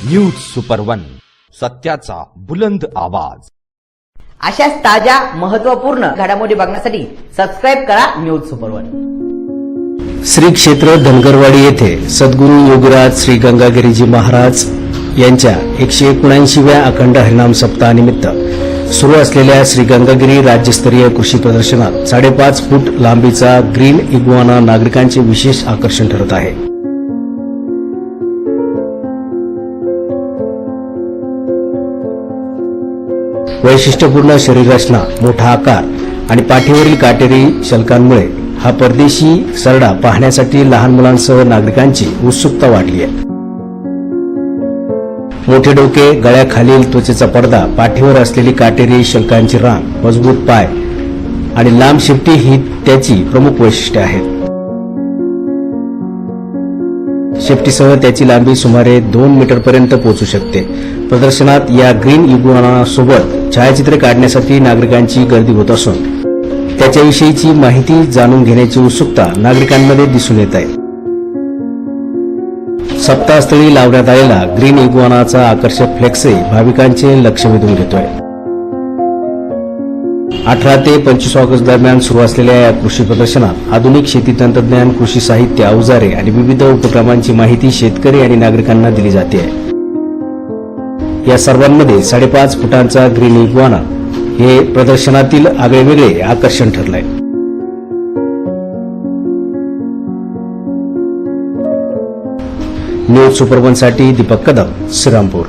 News super one, सत्याचा बुलंद आवाज। अशाच ताज्या महत्त्वपूर्ण घडामोडी बघण्यासाठी सबस्क्राइब करा न्यूज सुपर वन। श्री क्षेत्र धनगरवाडी येथे सद्गुरू योगीराज श्री गंगागिरीजी महाराज यांच्या 179व्या अखंड हरिनाम सप्ताहानिमित्त सुरू असलेल्या श्री गंगागिरी राज्यस्तरीय कृषी प्रदर्शनात 5.5 फूट लांबीचा ग्रीन इग्वाना नागरिकांचे विशेष आकर्षण ठरत आहे। वैशिष्ट्यपूर्ण शरीररचना, मोठा आकार आणि पाठीवरील काटेरी शल्कांमुळे हा परदेशी सरडा पाहण्यासाठी लहान मुलांसह नागरिकांची उत्सुकता वाढली आहे। मोठे डोके, गळ्याखालील त्वचेचा पडदा, पाठीवर असलेली काटेरी शल्कांची रांग, मजबूत पाय आणि लांब शेपटी ही त्याची प्रमुख वैशिष्ट्ये आहेत। शेपटीसह त्याची लांबी सुमारे 2 मीटरपर्यंत पोहोचू शकते। प्रदर्शनात या ग्रीन इग्वाना सोबत छायाचित्रे काढण्यासाठी नागरिकांची गर्दी होत असून त्याच्याविषयीची माहिती जाणून घेण्याची उत्सुकता नागरिकांमध्ये दिसून येत आहे। सप्ताहस्थळी लावण्यात आलेला ग्रीन इग्वानाचा आकर्षक फ्लेक्सही भाविकांचे लक्ष वेधून घेतोय। 18 ते 25 ऑगस्ट दरम्यान सुरू असलेल्या या कृषी प्रदर्शनात आधुनिक शेती तंत्रज्ञान, कृषी साहित्य, अवजारे आणि विविध उपक्रमांची माहिती शेतकरी आणि नागरिकांना दिली जाते आहे। या सर्वांमध्ये 5.5 फुटांचा ग्रीन इग्वाना हे प्रदर्शनातील आगळेवेगळे आकर्षण ठरलंय। न्यूज सुपर वन साठी दीपक कदम, श्रीरामपूर।